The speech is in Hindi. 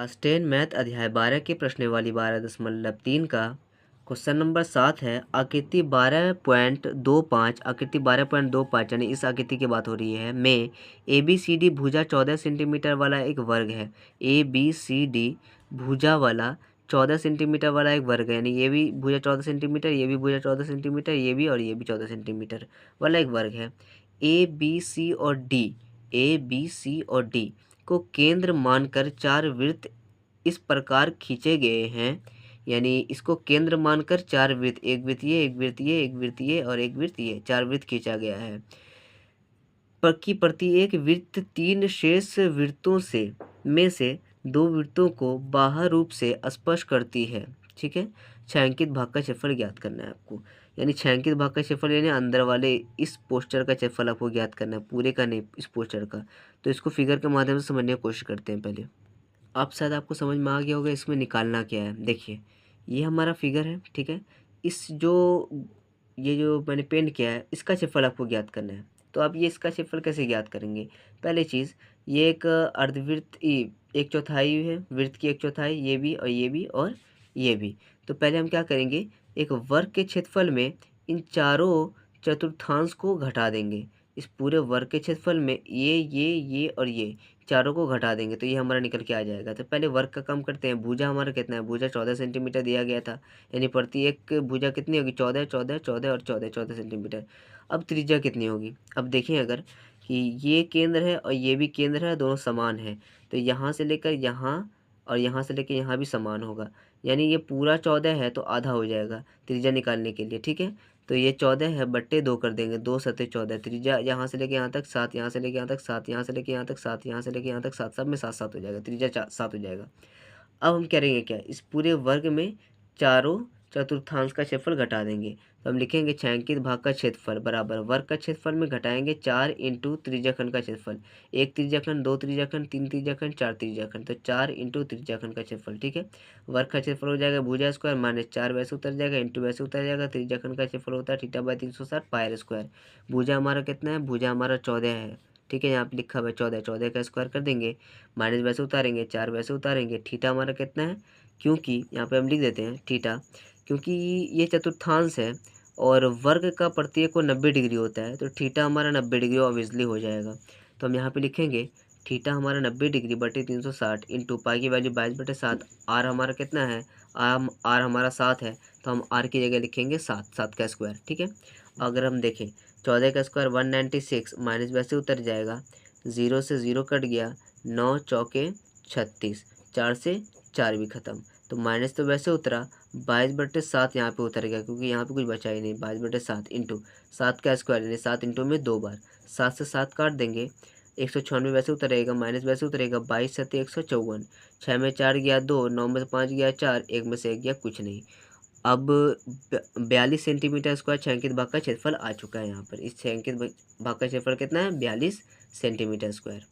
क्लास 10 मैथ अध्याय 12 की प्रश्नावली 12.3 का क्वेश्चन नंबर 7 है। आकृति 12.25 आकृति 12.25 यानी इस आकृति की बात हो रही है में ABCD भुजा 14 सेंटीमीटर वाला एक वर्ग है। ABCD भुजा वाला 14 सेंटीमीटर वाला एक वर्ग है, यानी ये भी भुजा 14 सेंटीमीटर, ये भी भुजा 14 सेंटीमीटर, ये भी और ये भी 14 सेंटीमीटर वाला एक वर्ग है। ABC और D को केंद्र मानकर चार वृत्त इस प्रकार खींचे गए हैं, यानी इसको केंद्र मानकर चार वृत्त, एक वृत्तीय, एक वृत्तीय, एक वृत्तीय और एक वृत्तीय, चार वृत्त खींचा गया है। प्रत्येक वृत्त तीन शेष वृत्तों से में से दो वृत्तों को बाह्य रूप से स्पर्श करती है। ठीक है, छायांकित भाग का क्षेत्रफल ज्ञात करना है आपको, यानी छायांकित भाग का क्षेत्रफल यानी अंदर वाले इस पोस्टर का क्षेत्रफल आपको ज्ञात करना है, पूरे का नहीं, इस पोस्टर का। तो इसको फिगर के माध्यम से समझने की कोशिश करते हैं। पहले आप शायद आपको समझ में आ गया होगा इसमें निकालना क्या है। देखिए, ये हमारा फिगर है, ठीक है। ये जो मैंने पेंट किया है इसका क्षेत्रफल आपको ज्ञात करना है। तो आप ये इसका क्षेत्रफल कैसे ज्ञात करेंगे? पहले चीज़, ये एक अर्धवृत्त एक चौथाई है, वृत्त की एक चौथाई, ये भी और ये भी और ये भी। तो पहले हम क्या करेंगे, एक वर्ग के क्षेत्रफल में इन चारों चतुर्थांश को घटा देंगे। इस पूरे वर्ग के क्षेत्रफल में ये और ये चारों को घटा देंगे तो ये हमारा निकल के आ जाएगा। तो पहले वर्ग का कम करते हैं। भुजा हमारा कितना है? भुजा 14 सेंटीमीटर दिया गया था, यानी प्रत्येक भुजा कितनी होगी? 14 14 14 और 14 14 सेंटीमीटर। अब त्रिज्या कितनी होगी? अब देखें अगर कि ये केंद्र है और ये भी केंद्र है, दोनों समान है, तो यहाँ से लेकर यहाँ और यहाँ से लेकर यहाँ भी समान होगा, यानी ये पूरा 14 है तो आधा हो जाएगा त्रिज्या निकालने के लिए। ठीक है, तो ये 14 है बट्टे 2 कर देंगे, 2 सत्ते 14। त्रिज्या यहाँ से लेके यहाँ तक 7, यहाँ से लेके यहाँ तक 7, यहाँ से लेके यहाँ तक 7, यहाँ से लेके यहाँ तक 7, सब में 7 7 हो जाएगा, त्रिज्या 7 हो जाएगा। अब हम करेंगे क्या, इस पूरे वर्ग में चारों चतुर्थांश का क्षेत्रफल घटा देंगे। तो हम लिखेंगे छायांकित भाग का क्षेत्रफल बराबर वर्ग का क्षेत्रफल में घटाएंगे 4 इंटू त्रिज्याखंड का क्षेत्रफल, एक त्रिज्याखंड, दो त्रिज्याखंड, तीन त्रिज्याखंड, चार त्रिज्याखंड, तो 4 इंटू त्रिज्याखंड का क्षेत्रफल। ठीक है, वर्ग का क्षेत्रफल हो जाएगा भुजा स्क्वायर माइनस 4 वैसे उतर जाएगा इंटू वैसे उतर जाएगा। त्रिज्याखंड का क्षेत्रफल होता है θ/360 पायर स्क्वायर। भुजा हमारा कितना है? भुजा हमारा 14 है। ठीक है, यहाँ पे लिखा हुआ है 14, 14 का स्क्वायर कर देंगे, माइनस वैसे उतारेंगे, 4 वैसे उतारेंगे। थीटा हमारा कितना है? क्योंकि यहाँ पे हम लिख देते हैं थीटा, क्योंकि ये चतुर्थांश है और वर्ग का प्रत्येक को 90 डिग्री होता है, तो थीटा हमारा 90 डिग्री ऑब्वियसली हो जाएगा। तो हम यहाँ पे लिखेंगे थीटा हमारा 90 डिग्री बटे 360 इंटू पाई की वैल्यू 22/7। आर हमारा कितना है? आर हमारा 7 है, तो हम आर की जगह लिखेंगे 7, 7 का स्क्वायर। ठीक है, अगर हम देखें 14 का स्क्वायर 196 माइनस वैसे उतर जाएगा, 0 से 0 कट गया, 9 चौके 36, 4 से 4 भी खत्म, तो माइनस तो वैसे उतरा, 22/7 यहाँ पे उतर गया क्योंकि यहाँ पे कुछ बचा ही नहीं। 22/7 इंटू 7 का स्क्वायर यानी 7 इंटू में 2 बार, 7 से 7 काट देंगे, 196 वैसे उतरेगा, माइनस वैसे उतरेगा, 22 7 154, 6 में 4 गया 2, 9 में 5 गया 4, 1 में से 1 गया कुछ नहीं। अब 42 सेंटीमीटर स्क्वायर छायांकित भाग का क्षेत्रफल आ चुका है। यहाँ पर इस छायांकित भाग का क्षेत्रफल कितना है? 42 सेंटीमीटर स्क्वायर।